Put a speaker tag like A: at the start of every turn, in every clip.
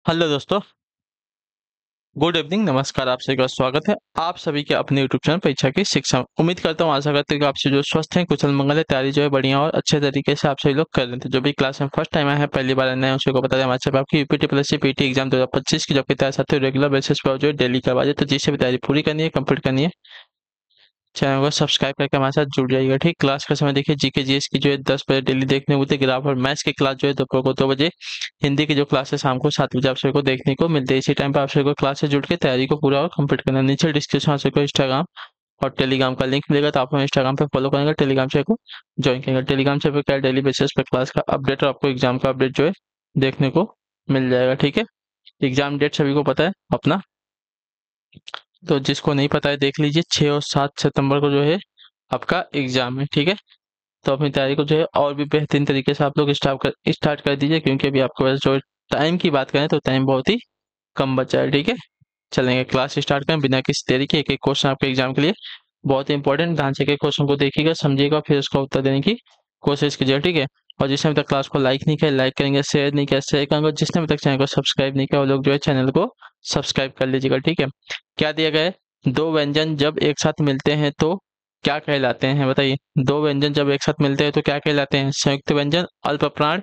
A: Hello दोस्तों, good evening, नमस्कार। आप सभी का स्वागत है आप सभी के अपने यूट्यूब चैनल परीक्षा की शिक्षा। उम्मीद करता हूँ, आशा करते हैं कि आपसे जो स्वस्थ हैं, कुशल मंगल है, तैयारी जो है बढ़िया और अच्छे तरीके से आप सभी लोग कर रहे थे। जो भी क्लास में फर्स्ट टाइम आए हैं, पहली बार नए उसी को बता दें, हमारे साथ आपकी यूपीटी प्लस पीटी एग्जाम 2025 की जो आपकी तैयारी साथ रेगुलर बेसिस पर जो है डेली करवा जाए। तो जिससे भी तैयारी पूरी करनी है, कंप्लीट करनी है, चैनल को सब्सक्राइब करके हमारे साथ जुड़ जाइएगा। ठीक, क्लास का समय देखिए, जीके जीएस की जो है 10 बजे डेली देखने को मिलती है। ग्राफ और मैथ्स की क्लास जो है दोपहर को 2 बजे, हिंदी की जो क्लास है शाम को 7 बजे आप सभी को देखने को मिलती है। इसी टाइम पर आप सभी को क्लास से जुड़ के तैयारी को पूरा और कंप्लीट करना है। नीचे डिस्क्रिप्शन आप सभी को इंस्टाग्राम और टेलीग्राम का लिंक मिलेगा, तो आप हमें इंस्टाग्राम पे फॉलो करेंगे, टेलीग्राम चैनल को ज्वाइन करेंगे। टेलीग्राम चैनल पर क्या डेली बेसिस पे क्लास का अपडेट और आपको एग्जाम का अपडेट जो है देखने को मिल जाएगा। ठीक है, एग्जाम डेट सभी को पता है अपना, तो जिसको नहीं पता है देख लीजिए। 6 और 7 सितंबर को जो है आपका एग्जाम है। ठीक है, तो अपनी तैयारी को जो है और भी बेहतरीन तरीके से आप लोग स्टार्ट कर दीजिए, क्योंकि अभी आपके पास जो टाइम की बात करें तो टाइम बहुत ही कम बचा है। ठीक है, चलेंगे क्लास स्टार्ट करें बिना किसी देरी के। एक एक क्वेश्चन आपके एग्जाम के लिए बहुत ही इंपॉर्टेंट, ध्यान से के क्वेश्चन को देखिएगा, समझिएगा, फिर उसका उत्तर देने की कोशिश कीजिएगा। ठीक है, और जिसने अभी तक क्लास को लाइक नहीं किया, लाइक करेंगे, शेयर नहीं किया, शेयर करेंगे, जिसने अभी तक चैनल को सब्सक्राइब नहीं किया वो लोग जो है चैनल को सब्सक्राइब कर लीजिएगा। ठीक है, क्या दिया गया है? दो व्यंजन जब एक साथ मिलते हैं तो क्या कहलाते हैं? बताइए, दो व्यंजन जब एक साथ मिलते हैं तो क्या कहलाते हैं? संयुक्त व्यंजन, अल्प प्राण,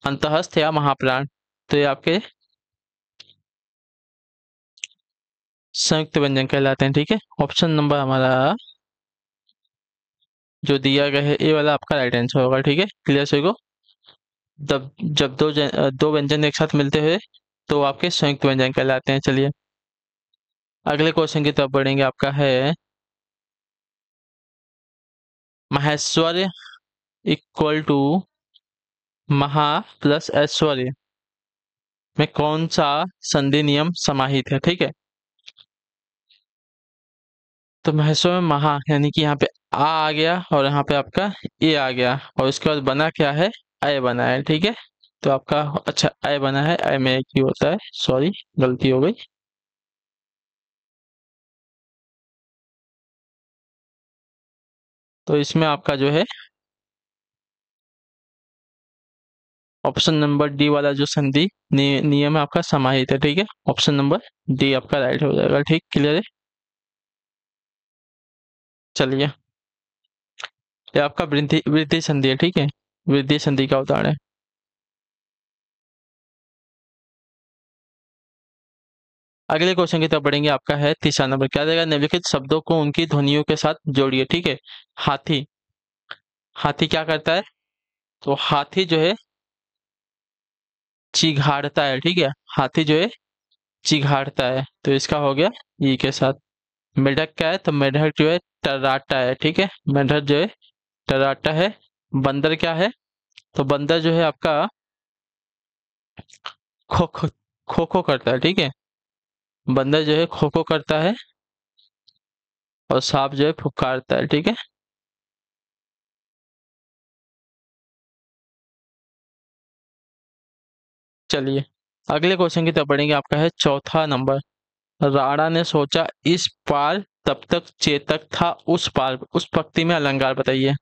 A: अंतःस्थ या महाप्राण? तो ये आपके संयुक्त व्यंजन कहलाते हैं। ठीक है, ऑप्शन नंबर हमारा जो दिया गया है ए वाला आपका राइट आंसर होगा। ठीक है, क्लियर सभी को? जब जब दो व्यंजन एक साथ मिलते हैं तो आपके संयुक्त व्यंजन कहलाते हैं। चलिए अगले क्वेश्चन की तरफ बढ़ेंगे। आपका है महेश्वर्य इक्वल टू महा प्लस ऐश्वर्य में कौन सा संधि नियम समाहित है? ठीक है, तो महेश्वर में महा यानी कि यहाँ पे आ गया और यहाँ पे आपका ए आ गया, और इसके बाद बना क्या है? अय बना है। ठीक है, तो आपका अच्छा अय बना है, अय में एक ही होता है, सॉरी गलती हो गई। तो इसमें आपका जो है ऑप्शन नंबर डी वाला जो संधि नियम है आपका समाहित है। ठीक है, ऑप्शन नंबर डी आपका राइट हो जाएगा। ठीक, क्लियर है? चलिए, ये आपका वृद्धि वृद्धि संधि है। ठीक है, वृद्धि संधि का उदाहरण है। अगले क्वेश्चन की तरफ बढ़ेंगे। आपका है तीसरा नंबर, क्या देगा? निम्नलिखित शब्दों को उनकी ध्वनियों के साथ जोड़िए। ठीक है, हाथी, हाथी क्या करता है? तो हाथी जो है चिघाड़ता है। ठीक है, हाथी जो है चिघाड़ता है, तो इसका हो गया ई के साथ। मेढक क्या है? तो मेढक जो है टर्राटा है। ठीक है, मेढक जो है टर्राटा है। बंदर क्या है? तो बंदर जो है आपका खो खो खो खो करता है। ठीक है, बंदर जो है खो खो करता है, और सांप जो है फुफकारता है। ठीक है, चलिए अगले क्वेश्चन की तरफ बढ़ेंगे। आपका है चौथा नंबर, राणा ने सोचा इस पार तब तक चेतक था उस पार, उस पंक्ति में अलंकार बताइए।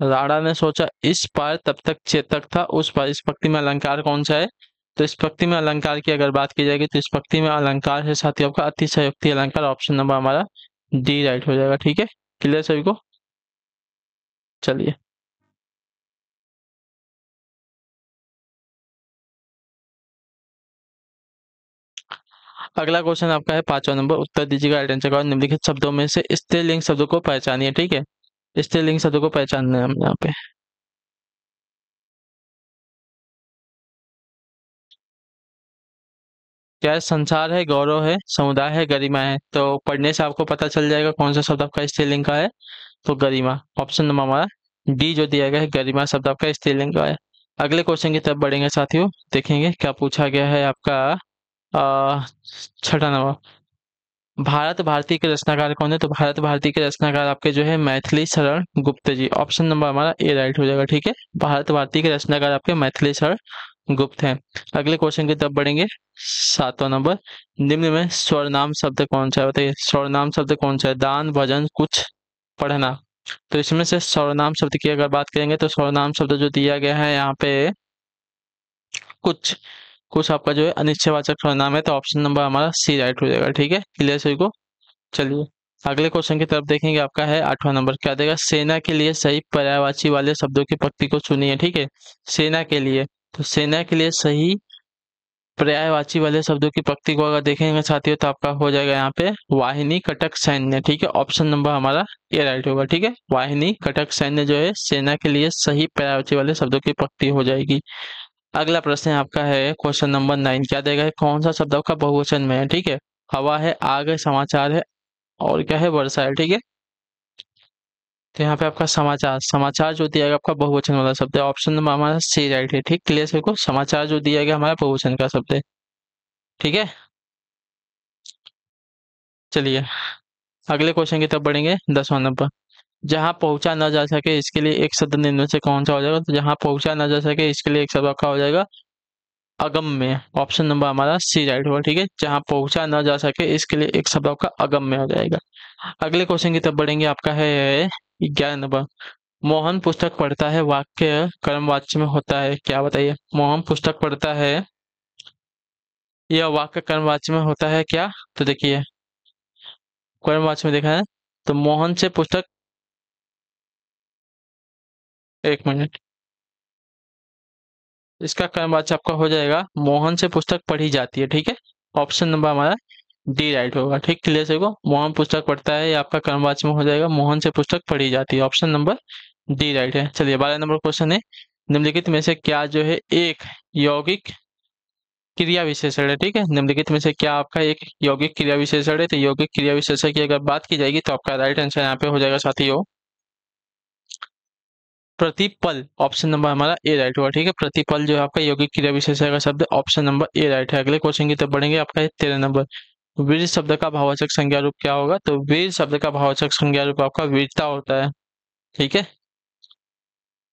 A: राणा ने सोचा इस पार तब तक चेतक था उस पार, इस पंक्ति में अलंकार कौन सा है? तो इस पंक्ति में अलंकार की अगर बात की जाएगी तो इस पंक्ति में अलंकार है साथियों आपका अतिशयोक्ति अलंकार। ऑप्शन नंबर हमारा डी राइट हो जाएगा। ठीक है, क्लियर सभी को? चलिए अगला क्वेश्चन आपका है पांचवा नंबर, उत्तर दीजिएगा राइट आंसर का। निम्नलिखित शब्दों में से स्त्रीलिंग शब्दों को पहचानिए। ठीक है, स्त्रीलिंग शब्दों को पहचानना है हम यहाँ पे। क्या है? संसार है, गौरव है, समुदाय है, गरिमा है। तो पढ़ने से आपको पता चल जाएगा कौन सा शब्द आपका स्त्रीलिंग का है। तो गरिमा, ऑप्शन नंबर हमारा डी जो दिया गया है, गरिमा शब्द आपका स्त्रीलिंग का है। अगले क्वेश्चन की तरफ बढ़ेंगे साथियों, देखेंगे क्या पूछा गया है आपका। छठा नंबर, भारत भारती के रचनाकार कौन है? तो भारत भारती के रचनाकार आपके जो है मैथिली शरण गुप्त जी। ऑप्शन नंबर हमारा ए राइट हो जाएगा। ठीक है, भारत भारती के रचनाकार आपके मैथिली शरण गुप्त हैं। अगले क्वेश्चन की तरफ बढ़ेंगे। सातवां नंबर, निम्न में स्वर्नाम शब्द कौन सा है? बताइए, स्वर्नाम शब्द कौन सा है? दान, भजन, कुछ, पढ़ना। तो इसमें से सर्वनाम शब्द की अगर बात करेंगे तो सर्वनाम शब्द जो दिया गया है यहाँ पे कुछ कुछ आपका जो है अनिश्चयवाचक सर्वनाम है, तो ऑप्शन नंबर हमारा सी राइट हो जाएगा। ठीक है, क्लियर सभी को। चलिए अगले क्वेश्चन की तरफ देखेंगे। आपका है 8वां नंबर, क्या देगा? सेना के लिए सही पर्यायवाची वाले शब्दों की पंक्ति को चुनिए। ठीक है, सेना के लिए, तो सेना के लिए सही पर्यायवाची वाले शब्दों की पंक्ति को अगर देखेंगे साथियों तो आपका हो जाएगा यहाँ पे वाहिनी, कटक, सैन्य। ठीक है, ऑप्शन नंबर हमारा ए राइट होगा। ठीक है, वाहिनी, कटक, सैन्य जो है सेना के लिए सही पर्यायवाची वाले शब्दों की पंक्ति हो जाएगी। अगला प्रश्न आपका है क्वेश्चन नंबर 9, क्या देगा? कौन सा शब्द आपका बहुवचन में है? ठीक है, हवा है, आग है, समाचार है और क्या है? वर्षा है। ठीक है, तो यहाँ पे आपका समाचार, समाचार जो दिया गया आपका बहुवचन वाला शब्द है, ऑप्शन नंबर हमारा सी राइट है। ठीक, क्लियर से को, समाचार जो दिया गया हमारा बहुवचन का शब्द है। ठीक है, चलिए अगले क्वेश्चन की तरफ बढ़ेंगे। 10वां नंबर, जहां पहुंचा न जा सके इसके लिए एक शब्द निम्न में से कौन सा हो जाएगा? तो जहां पहुंचा न जा सके इसके लिए एक शब्द आपका हो जाएगा अगम्य। ऑप्शन नंबर हमारा सी राइट होगा। ठीक है, जहां पहुंचा न जा सके इसके लिए एक शब्द आपका अगम्य हो जाएगा। अगले क्वेश्चन की तरफ बढ़ेंगे। आपका है 11 नंबर, मोहन पुस्तक पढ़ता है वाक्य कर्मवाच्य में होता है क्या? बताइए, मोहन पुस्तक पढ़ता है यह वाक्य कर्मवाच्य में होता है क्या? तो देखिए कर्मवाच्य में देखा है तो मोहन से पुस्तक, एक मिनट, इसका कर्मवाच्य आपका हो जाएगा मोहन से पुस्तक पढ़ी जाती है। ठीक है, ऑप्शन नंबर हमारा डी राइट होगा। ठीक, क्लियर से को, मोहन पुस्तक पढ़ता है ये आपका कर्मवाच्य में हो जाएगा मोहन से पुस्तक पढ़ी जाती है, ऑप्शन नंबर डी राइट है। चलिए 12 नंबर क्वेश्चन है, निम्नलिखित में से क्या जो है एक यौगिक क्रिया विशेषण है? ठीक है, निम्नलिखित में से क्या आपका एक यौगिक क्रिया विशेषण है? तो यौगिक क्रिया विशेषण की अगर बात की जाएगी तो आपका राइट आंसर यहाँ पे हो जाएगा साथियों प्रतिपल। ऑप्शन नंबर हमारा ए राइट होगा। ठीक है, प्रतिपल जो है आपका यौगिक क्रिया विशेषण का शब्द, ऑप्शन नंबर ए राइट है। अगले क्वेश्चन की तरफ बढ़ेंगे। आपका है 13 नंबर, वीर शब्द का भाववाचक संज्ञा रूप क्या होगा? तो वीर शब्द का भाववाचक संज्ञा रूप आपका वीरता होता है। ठीक है,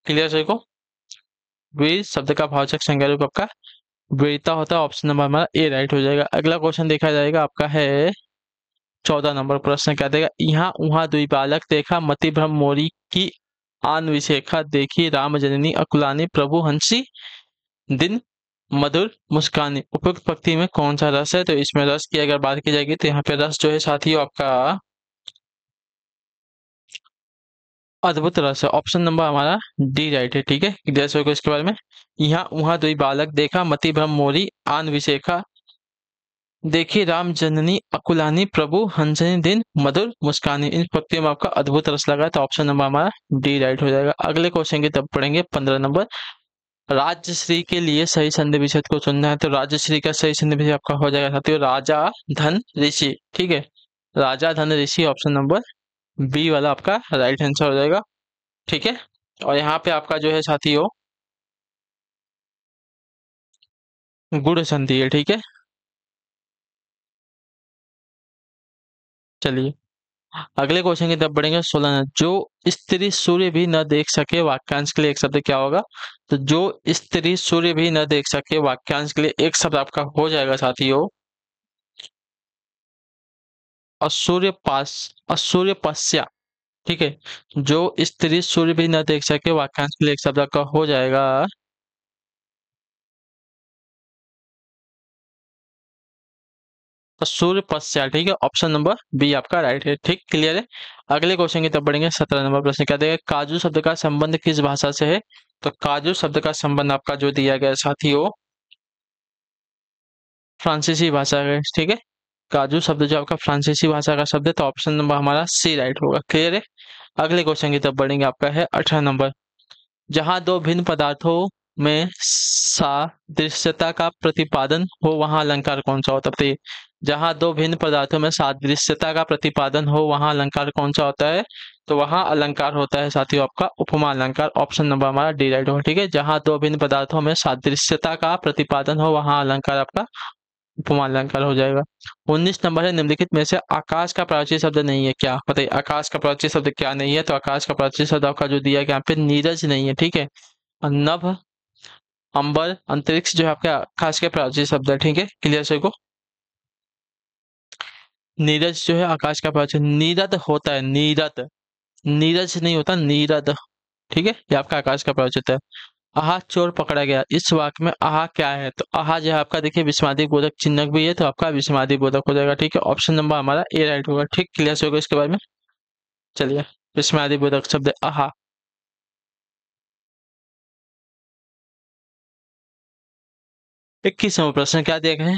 A: क्लियर सही को, वीर शब्द का भाववाचक संज्ञा रूप आपका वीरता होता है, ऑप्शन नंबर हमारा ए राइट हो जाएगा। अगला क्वेश्चन देखा जाएगा। आपका है 14 नंबर प्रश्न, क्या देगा? यहाँ उहाँ दुई बालक देखा मति भ्रम मोरी की आन विशेखा देखी राम जननी अकुलानी प्रभु हंसी दिन मधुर मुस्कानी। उपयुक्त पंक्ति में कौन सा रस है? तो इसमें रस की अगर बात की जाएगी तो यहाँ पे रस जो है साथियों आपका अद्भुत रस है, ऑप्शन नंबर हमारा डी राइट है। ठीक है, जैसे को इसके बारे में, यहाँ उहाँ दुई बालक देखा मति भ्रम मोरी आन विशेखा देखी राम जननी अकुलानी प्रभु हंसनी दिन मधुर मुस्कानी। इन पंक्तियों में आपका अद्भुत रस लगा है, तो ऑप्शन नंबर हमारा डी राइट हो जाएगा। अगले क्वेश्चन की तरफ पढ़ेंगे 15 नंबर, राजश्री के लिए सही संधि विच्छेद को चुनना है। तो राजश्री का सही संधि विच्छेद आपका हो जाएगा साथियों राजा धन ऋषि। ठीक है, राजा धन ऋषि, ऑप्शन नंबर बी वाला आपका राइट आंसर हो जाएगा। ठीक है, और यहाँ पे आपका जो है साथियों गुण संधि है। ठीक है, चलिए अगले क्वेश्चन की तरफ बढ़ेंगे। 16, जो स्त्री सूर्य भी न देख सके वाक्यांश के लिए एक शब्द क्या होगा? तो जो स्त्री सूर्य भी न देख सके वाक्यांश के लिए एक शब्द आपका हो जाएगा साथियों असूर्यपस्या। ठीक है, जो स्त्री सूर्य भी न देख सके वाक्यांश के लिए एक शब्द आपका हो जाएगा सूर्यपस्या। ठीक है, ऑप्शन नंबर बी आपका राइट है। ठीक, क्लियर है। अगले क्वेश्चन की तरफ बढ़ेंगे। 17 नंबर प्रश्न, क्या देगा? काजू शब्द का संबंध किस भाषा से है? तो काजू शब्द का संबंध आपका जो दिया गया है साथियों फ्रांसीसी भाषा है। ठीक है, काजू शब्द जो आपका फ्रांसीसी भाषा का शब्द है, तो ऑप्शन नंबर हमारा सी राइट होगा। क्लियर है। अगले क्वेश्चन की तरफ बढ़ेंगे। आपका है 18 नंबर, जहां दो भिन्न पदार्थों में सादृश्यता का प्रतिपादन हो वहां अलंकार कौन सा होता है? बताइए, जहां दो भिन्न पदार्थों में सादृश्यता का प्रतिपादन हो वहां अलंकार कौन सा होता है? तो वहां अलंकार होता है साथियों आपका उपमा अलंकार, ऑप्शन नंबर हमारा डी राइट होगा। ठीक है, जहां दो भिन्न पदार्थों में सादृश्यता का प्रतिपादन हो वहां अलंकार आपका उपमा अलंकार हो जाएगा। 19 नंबर है, निम्नलिखित में से आकाश का प्राचीन शब्द नहीं है क्या? बताइए, आकाश का प्राचीन शब्द क्या नहीं है? तो आकाश का प्राचीन शब्द आपका जो दिया गया यहाँ पे नीरज नहीं है। ठीक है, और नभ, अंबर, अंतरिक्ष जो है आपके आकाश के प्राचीन शब्द है। ठीक है, क्लियर से को, नीरज जो है आकाश का प्राचीन, नीरद होता है नीरद। नीरज नहीं होता, नीरद। ठीक है, ये आपका आकाश का प्रवचित है। आहा चोर पकड़ा गया, इस वाक्य में आहा क्या है? तो आहा जो है आपका देखिए विस्मादी बोधक चिन्हक भी है, तो आपका विस्मादी बोधक हो जाएगा। ठीक है, ऑप्शन नंबर हमारा ए राइट होगा। ठीक, क्लियर होगा इसके बारे में। चलिए, विस्मादी बोधक शब्द है आहा। 21वां प्रश्न क्या दिया गया है?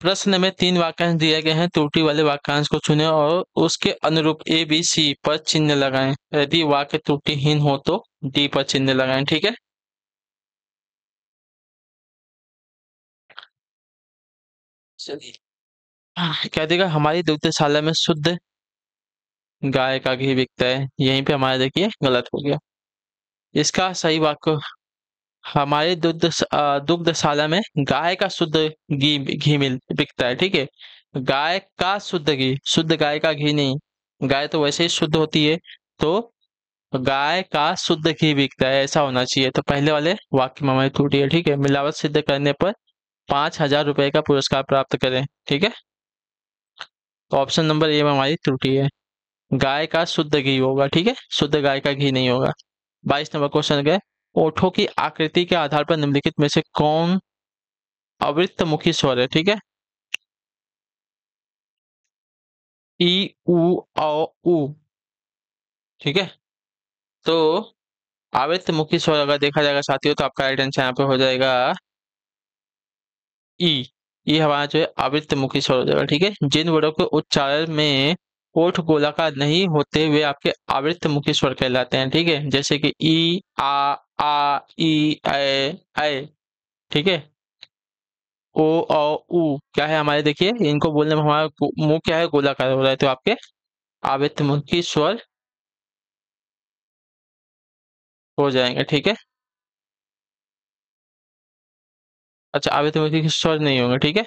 A: प्रश्न में 3 वाक्यांश दिए गए हैं, त्रुटि वाले वाक्यांश को चुनें और उसके अनुरूप ए बी सी पर चिन्ह लगाएं। यदि वाक्य त्रुटिहीन हो तो डी पर चिन्ह लगाएं। ठीक है, चलिए। क्या देगा? हमारी दुग्धशाला में शुद्ध गाय का घी बिकता है, यहीं पे हमारा देखिए गलत हो गया। इसका सही वाक्य, हमारे दुग्धशाला में गाय का शुद्ध घी घी मिल बिकता है। ठीक है, गाय का शुद्ध घी, शुद्ध गाय का घी नहीं, गाय तो वैसे ही शुद्ध होती है, तो गाय का शुद्ध घी बिकता है, ऐसा होना चाहिए। तो पहले वाले वाक्य में हमारी त्रुटि है। ठीक है, मिलावट सिद्ध करने पर 5,000 रुपए का पुरस्कार प्राप्त करें। ठीक है, तो ऑप्शन नंबर ए में हमारी त्रुटि है, गाय का शुद्ध घी होगा। ठीक है, शुद्ध गाय का घी नहीं होगा। 22 नंबर क्वेश्चन गए, ओठों की आकृति के आधार पर निम्नलिखित में से कौन अवृत्तमुखी स्वर है? ठीक है, ई उ औ उ। ठीक है, तो आवृत्तमुखी स्वर अगर देखा जाएगा साथियों, तो आपका राइट आंसर यहाँ पे हो जाएगा ई। ये हमारा जो है आवृत्तमुखी स्वर हो जाएगा। ठीक है, जिन वर्णों के उच्चारण में ओठ गोलाकार नहीं होते वे आपके आवृत्तमुखी स्वर कहलाते हैं। ठीक है, जैसे कि ई आ ई ऐ। ठीक है, ओ उ क्या है हमारे, देखिए इनको बोलने में हमारा मुंह क्या है, गोलाकार हो रहा है, तो आपके आवृत्तमुखी स्वर हो जाएंगे। ठीक है, अच्छा आवृत्तमुखी स्वर नहीं होंगे। ठीक है,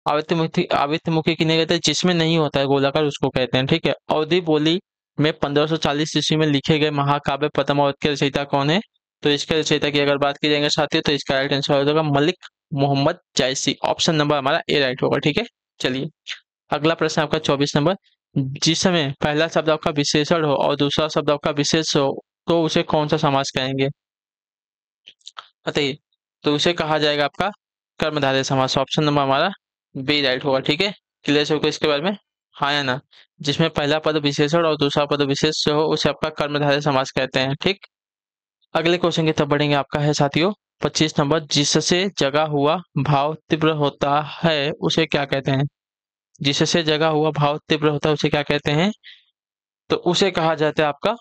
A: आवृत्तमुखी किन्हें कहते हैं? जिसमें नहीं होता है गोलाकार, उसको कहते हैं। ठीक है, अवधि बोली में 1540 ईस्वी में लिखे गए महाकाव्य पद्मावत के रचयिता कौन है? तो इसके रचयिता की अगर बात की जाएंगे साथियों, तो इसका राइट आंसर हो जाएगा मलिक मोहम्मद जायसी। ऑप्शन नंबर हमारा ए राइट होगा। ठीक है, चलिए अगला प्रश्न आपका 24 नंबर, जिसमें पहला शब्द आपका विशेषण हो और दूसरा शब्द आपका विशेष हो, तो उसे कौन सा समास कहेंगे? बताइए। तो उसे कहा जाएगा आपका कर्मधारय समास। ऑप्शन नंबर हमारा बी राइट होगा। ठीक है, क्लियर हो इसके बारे में, हाँ या ना? जिसमें पहला पद विशेषण और दूसरा पद विशेष हो, उसे आपका कर्मधारय समास कहते हैं। ठीक, अगले क्वेश्चन की तरफ बढ़ेंगे। आपका है साथियों 25 नंबर, जिससे जगा हुआ भाव तीव्र होता है उसे क्या कहते हैं? जिससे जगा हुआ भाव तीव्र होता है उसे क्या कहते हैं? तो उसे कहा जाता है आपका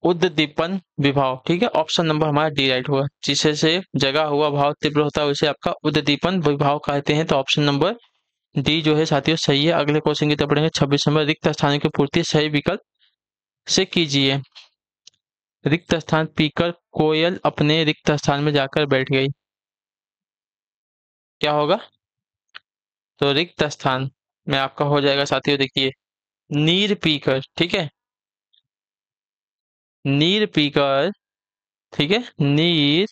A: उद्दीपन विभाव। ठीक है, ऑप्शन नंबर हमारा डी राइट होगा। जिससे जगा हुआ भाव तीव्र होता है उसे आपका उद्दीपन विभाव कहते हैं, तो ऑप्शन नंबर डी जो है साथियों सही है। अगले क्वेश्चन की तरफ बढ़ेंगे। 26 नंबर, रिक्त स्थानों की पूर्ति सही विकल्प से कीजिए। रिक्त स्थान पीकर कोयल अपने रिक्त स्थान में जाकर बैठ गई, क्या होगा? तो रिक्त स्थान में आपका हो जाएगा साथियों, देखिए नीर पीकर। ठीक है, नीर पीकर। ठीक है, नीर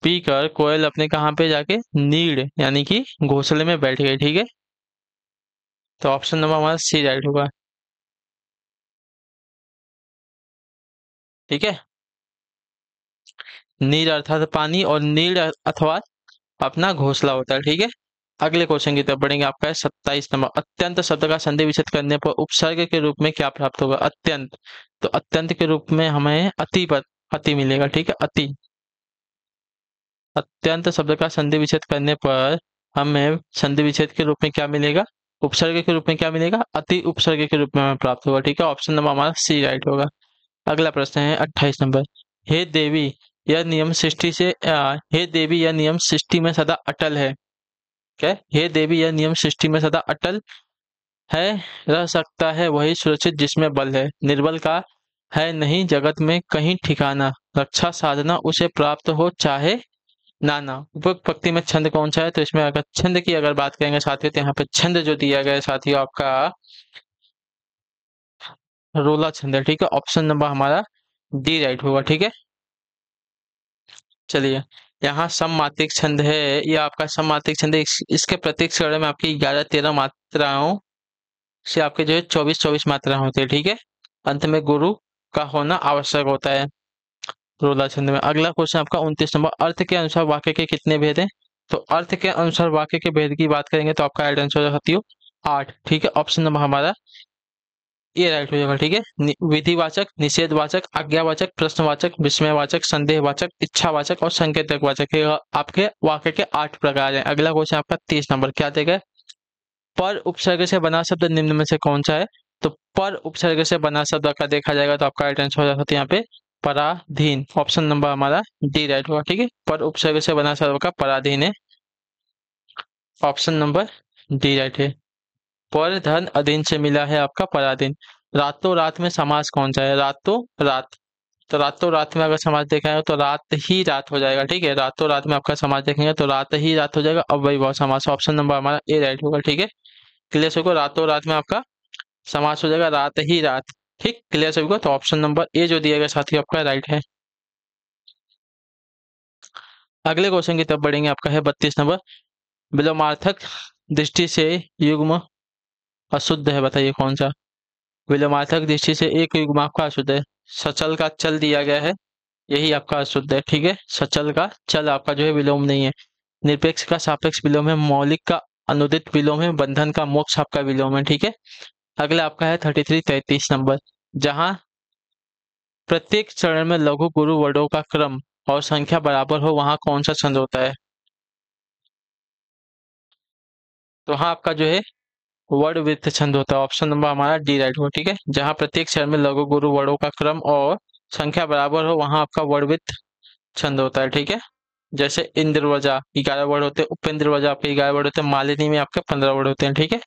A: पीकर कोयल अपने कहाँ पे जाके, नीड़ यानी कि घोंसले में बैठ गई। ठीक है, तो ऑप्शन नंबर हमारा सी राइट होगा। ठीक है, नीर अर्थात पानी और नीड़ अथवा अपना घोंसला होता है। ठीक है, अगले क्वेश्चन की तरफ बढ़ेंगे। आपका है 27 नंबर, अत्यंत शब्द का संधि विच्छेद करने पर उपसर्ग के रूप में क्या प्राप्त होगा? अत्यंत, तो अत्यंत के रूप में हमें अति पर अति मिलेगा। ठीक है, अति। अत्यंत शब्द का संधि विच्छेद करने पर हमें संधि विच्छेद के रूप में क्या मिलेगा? उपसर्ग के रूप में क्या मिलेगा? अति उपसर्ग के रूप में हमें प्राप्त होगा। ठीक है, ऑप्शन नंबर हमारा सी राइट होगा। अगला प्रश्न है 28 नंबर, हे देवी यह नियम सृष्टि से हे देवी यह नियम सृष्टि में सदा अटल है। क्या है? हे देवी यह नियम सृष्टि में सदा अटल है, रह सकता है वही सुरक्षित जिसमें बल है, निर्बल का है नहीं जगत में कहीं ठिकाना, रक्षा साधना उसे प्राप्त हो चाहे नाना। उपयुक्त पंक्ति में छंद कौन सा है? तो इसमें अगर छंद की अगर बात करेंगे साथियों, तो यहाँ पे छंद जो दिया गया है साथियों आपका रोला छंद है। ठीक है, ऑप्शन नंबर हमारा डी राइट होगा। ठीक है, चलिए यहाँ सममात्रिक छंद है, ये आपका सममात्रिक छंद है। इसके प्रत्येक स्वर्ण में आपकी 11-13 मात्राओं से आपके जो है 24-24 मात्रा होती है, ठीक है। अंत में गुरु का होना आवश्यक होता है रोला छंद में। अगला क्वेश्चन आपका 29 नंबर, अर्थ के अनुसार वाक्य के कितने भेद हैं? तो अर्थ के अनुसार वाक्य के भेद की बात करेंगे तो आपका राइट आंसर हो जाएगा साथियों 8, ठीक है। ऑप्शन नंबर हमारा ये राइट हो जाएगा, ठीक है। विधिवाचक, निषेधवाचक, आज्ञावाचक, प्रश्नवाचक, विस्मयवाचक, संदेहवाचक, इच्छावाचक और संकेतकवाचक, ये आपके वाक्य के 8 प्रकार हैं। अगला क्वेश्चन आपका 30 नंबर, क्या देगा? पर उपसर्ग से बना शब्द निम्न में से कौन सा है? तो पर उपसर्ग से बना शब्द का देखा जाएगा तो आपका राइट आंसर हो जाता है यहाँ पे पराधीन। ऑप्शन नंबर हमारा डी राइट होगा, ठीक है। पर उपसर्ग से बना शब्द का पराधीन है, ऑप्शन नंबर डी राइट है। पर धन अधीन से मिला है आपका पराधीन। रातों रात में समास कौन सा है? रातों रात, तो रातों रात में अगर समास देखा है तो रात ही रात हो जाएगा, ठीक है। रातों रात में आपका समास देखेंगे तो रात ही रात हो जाएगा, अव्ययभाव समास। ऑप्शन नंबर हमारा ए राइट होगा, ठीक है। क्लियर सभी को? रातों रात में आपका समास हो जाएगा रात ही रात, ठीक। क्लियर सभी को? तो ऑप्शन नंबर ए जो दिया गया साथी आपका राइट है। अगले क्वेश्चन की तरफ बढ़ेंगे, आपका है 32 नंबर, विलोमार्थक दृष्टि से युग्म अशुद्ध है, बताइए कौन सा? विलोमार्थक दृष्टि से एक युग्म आपका अशुद्ध है। सचल का चल दिया गया है, यही आपका अशुद्ध है, ठीक है। सचल का चल आपका जो है विलोम नहीं है। निरपेक्ष का सापेक्ष विलोम है, मौलिक का अनुदित विलोम है, बंधन का मोक्ष आपका विलोम है, ठीक है। अगला आपका है 33 नंबर, जहां प्रत्येक चरण में लघु गुरु वर्णों का क्रम और संख्या बराबर हो वहां कौन सा छंद होता है? तो वहां आपका जो है वर्ड वृत्त छंद होता है। ऑप्शन नंबर हमारा डी राइट होगा, ठीक है। जहां प्रत्येक चरण में लघु गुरु वर्णों का क्रम और संख्या बराबर हो वहां आपका वर्ड वृत्त छंद होता है, ठीक है। जैसे इंद्रवजा 11 वर्ड होते हैं, उपेंद्र वजा आपके 11 वर्ड होते हैं, मालिनी में आपके 15 वर्ड होते हैं, ठीक है।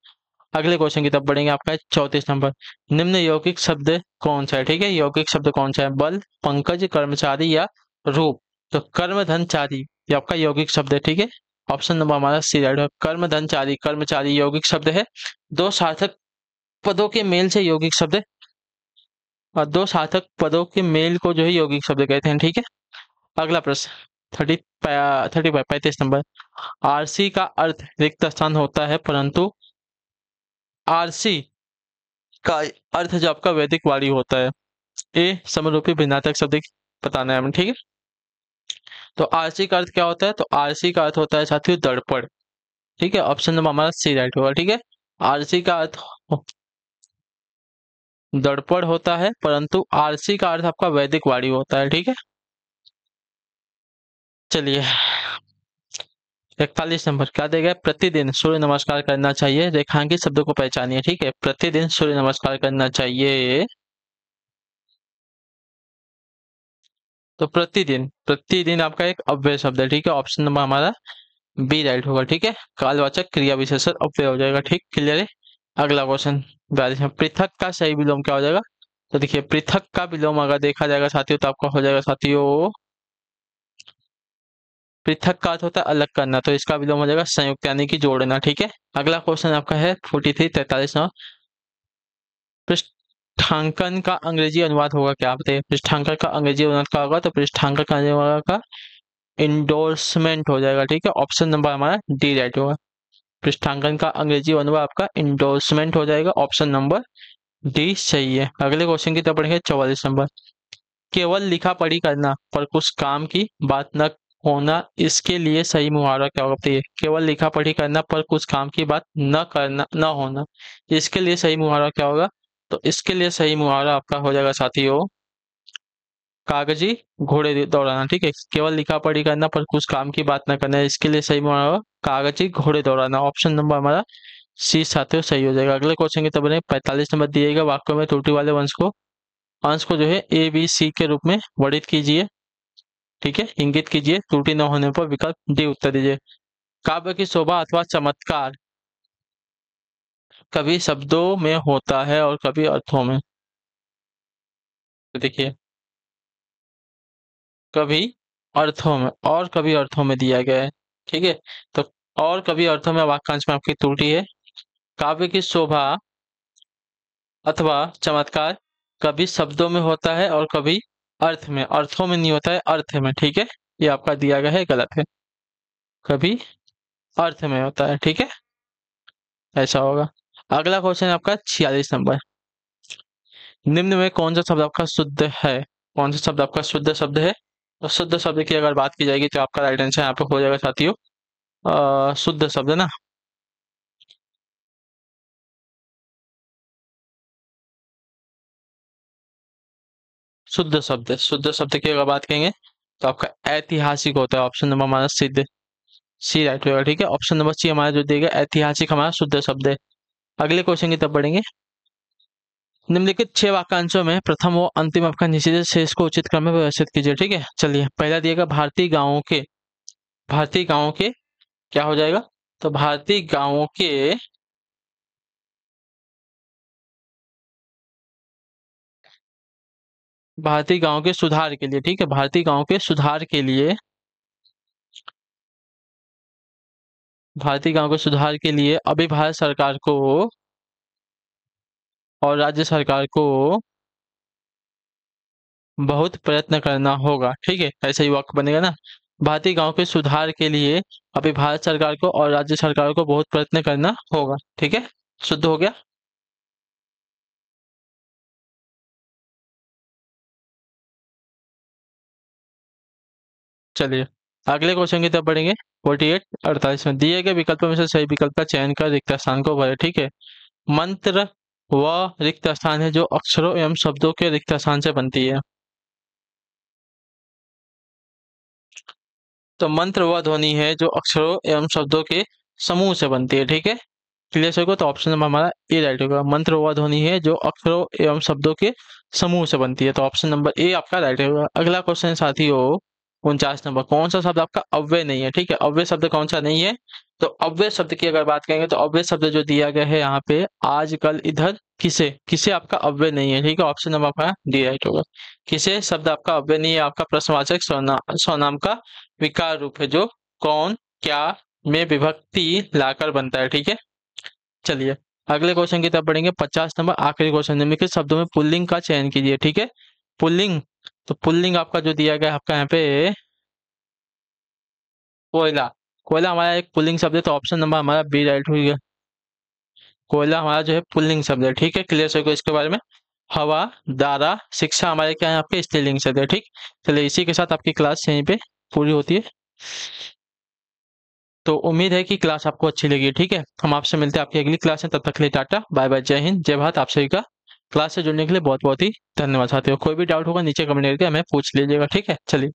A: अगले क्वेश्चन की तरफ बढ़ेंगे, आपका 34 नंबर, निम्न यौगिक शब्द कौन सा है? ठीक है, यौगिक शब्द कौन सा है? बल, पंकज, कर्मचारी या रूप? तो कर्मधनचारी ये आपका यौगिक शब्द है, ठीक है। ऑप्शन नंबर हमारा सी राइट है। कर्मधनचारी, कर्मचारी यौगिक शब्द है। दो सार्थक पदों के मेल से यौगिक शब्द है, और दो सार्थक पदों के मेल को जो है यौगिक शब्द कहते हैं, ठीक है। अगला प्रश्न 35 नंबर, आरसी का अर्थ रिक्त स्थान होता है, परंतु आरसी का अर्थ जो आपका वैदिक वाणी होता है। ए समरूपी भिन्नार्थक शब्द बताना है हमें, ठीक है। तो आरसी का अर्थ क्या होता है? तो आरसी का अर्थ होता है साथियों दर्पण, ठीक है। ऑप्शन नंबर हमारा सी राइट होगा, ठीक है। आरसी का अर्थ दर्पण होता है, परंतु आरसी का अर्थ आपका वैदिक वाणी होता है, ठीक है। चलिए 41 नंबर, क्या देगा? प्रतिदिन सूर्य नमस्कार करना चाहिए, रेखांकित शब्दों को पहचानिए, ठीक है। प्रतिदिन सूर्य नमस्कार करना चाहिए, तो प्रतिदिन, प्रतिदिन आपका एक अव्यय शब्द है, ठीक है। ऑप्शन नंबर हमारा बी राइट होगा, ठीक है। कालवाचक क्रिया विशेषण अव्यय हो जाएगा, ठीक। क्लियर है। अगला क्वेश्चन 42 में, पृथक का सही विलोम क्या हो जाएगा? तो देखिए पृथक का विलोम अगर देखा जाएगा साथियों तो आपका हो जाएगा साथियों, पृथक का अर्थ होता है अलग करना, तो इसका विलोम हो जाएगा संयुक्त यानी कि जोड़ना, ठीक है। अगला क्वेश्चन आपका है 43 नंबर, पृष्ठांकन का अंग्रेजी अनुवाद होगा क्या? बताइए पृष्ठांकन का अंग्रेजी अनुवाद क्या होगा? तो पृष्ठांकन का अनुवाद का इंडोर्समेंट हो जाएगा, ठीक है। ऑप्शन नंबर हमारा डी राइट होगा। पृष्ठांकन का अंग्रेजी अनुवाद आपका इंडोर्समेंट हो जाएगा, ऑप्शन नंबर डी सही है। अगले क्वेश्चन की तरफ बढ़ेंगे 44 नंबर, केवल लिखा पढ़ी करना पर कुछ काम की बात न होना, इसके लिए सही मुहावरा क्या होगा? बताइए केवल लिखा पढ़ी करना पर कुछ काम की बात न करना न होना, इसके लिए सही मुहावरा क्या होगा? तो इसके लिए सही मुहावरा आपका हो जाएगा साथियों कागजी घोड़े दौड़ाना, ठीक है। केवल लिखा पढ़ी करना पर कुछ काम की बात न करना, इसके लिए सही मुहावरा होगा कागजी घोड़े दौड़ाना। ऑप्शन नंबर हमारा सी साथियों सही हो जाएगा। अगले क्वेश्चन की तरफ 45 नंबर दिएगा, वाक्यों में त्रुटि वाले अंश को जो है ए बी सी के रूप में वर्णित कीजिए, ठीक है। इंगित कीजिए, त्रुटि न होने पर विकल्प डी उत्तर दीजिए। काव्य की शोभा अथवा चमत्कार कभी शब्दों में होता है और कभी अर्थों में। तो देखिए कभी अर्थों में और कभी अर्थों में दिया गया है, ठीक है। तो और कभी अर्थों में वाक्यांश में आपकी त्रुटि है। काव्य की शोभा अथवा चमत्कार कभी शब्दों में होता है और कभी अर्थ में, अर्थों में नहीं होता है, अर्थ में, ठीक है। ये आपका दिया गया है गलत है, कभी अर्थ में होता है, ठीक है, ऐसा होगा। अगला क्वेश्चन है आपका 46 नंबर। निम्न में कौन सा शब्द आपका शुद्ध है? कौन सा शब्द आपका शुद्ध शब्द है? तो शुद्ध शब्द की अगर बात की जाएगी तो आपका राइट आंसर यहाँ पे हो जाएगा साथियों शुद्ध शब्द ना। शुद्ध शब्द की अगर बात करेंगे तो आपका ऐतिहासिक होता है। ऑप्शन नंबर हमारा सिद्ध सी राइट होगा। ठीक है, ऑप्शन नंबर सी हमारा जो देगा ऐतिहासिक हमारा शुद्ध शब्द है। अगले क्वेश्चन की तरफ बढ़ेंगे। निम्नलिखित 6 वाक्यांशों में प्रथम व अंतिम आपका निषेध शेष को उचित क्रम में व्यवस्थित कीजिए। ठीक है, चलिए पहला दिएगा भारतीय गांवों के क्या हो जाएगा? तो भारतीय गांव के सुधार के लिए। ठीक है, भारतीय गांव के सुधार के लिए, भारतीय गांव के सुधार के लिए अभी भारत सरकार को और राज्य सरकार को बहुत प्रयत्न करना होगा। ठीक है, ऐसा ही वाक्य बनेगा ना। भारतीय गांव के सुधार के लिए अभी भारत सरकार को और राज्य सरकार को बहुत प्रयत्न करना होगा। ठीक है, शुद्ध हो गया। चलिए अगले क्वेश्चन की तरफ बढ़ेंगे। 48 48 में दिए गए विकल्पों में से सही विकल्प का चयन कर रिक्त स्थान को भरे। ठीक है, मंत्र वह रिक्त स्थान है जो अक्षरों एवं शब्दों के रिक्त स्थान से बनती है। तो मंत्र वह ध्वनि है जो अक्षरों एवं शब्दों के समूह से बनती है। ठीक है, क्लियर होगा। तो ऑप्शन नंबर हमारा ए राइट होगा। मंत्र वह ध्वनि है जो अक्षरों एवं शब्दों के समूह से बनती है। तो ऑप्शन नंबर ए आपका राइट होगा। अगला क्वेश्चन साथियों 49 नंबर। कौन सा शब्द आपका अव्यय नहीं है? ठीक है, अव्यय शब्द कौन सा नहीं है? तो अव्यय शब्द की अगर बात करेंगे तो अव्यय शब्द जो दिया गया है यहाँ पे आजकल इधर किसे किसे आपका अव्यय नहीं है। ठीक है, ऑप्शन नंबर आपका डी राइट होगा। किसे शब्द आपका अव्यय नहीं है? आपका प्रश्नवाचक सर्वनाम का विकार रूप है जो कौन क्या में विभक्ति लाकर बनता है। ठीक है, चलिए अगले क्वेश्चन की तरफ बढ़ेंगे। 50 नंबर आखिरी क्वेश्चन। निम्नलिखित शब्दों में पुल्लिंग का चयन कीजिए। ठीक है, पुल्लिंग। तो पुल्लिंग आपका जो दिया गया है आपका यहाँ पे कोयला। कोयला हमारा एक पुल्लिंग शब्द है। तो ऑप्शन नंबर हमारा बी राइट हो गया। कोयला हमारा जो है पुल्लिंग शब्द है। ठीक है, क्लियर हो गया इसके बारे में। हवा, दारा, शिक्षा हमारे क्या है आपके स्त्रीलिंग शब्द है। ठीक, चलिए इसी के साथ आपकी क्लास यहीं पे पूरी होती है। तो उम्मीद है कि क्लास आपको अच्छी लगी। ठीक है, हम आपसे मिलते हैं आपकी अगली क्लास में। तब तक के लिए टाटा बाय बाय, जय हिंद जय भारत। आप सभी का क्लास से जुड़ने के लिए बहुत बहुत ही धन्यवाद साथियों। कोई भी डाउट होगा नीचे कमेंट करके हमें पूछ लीजिएगा। ठीक है, चलिए।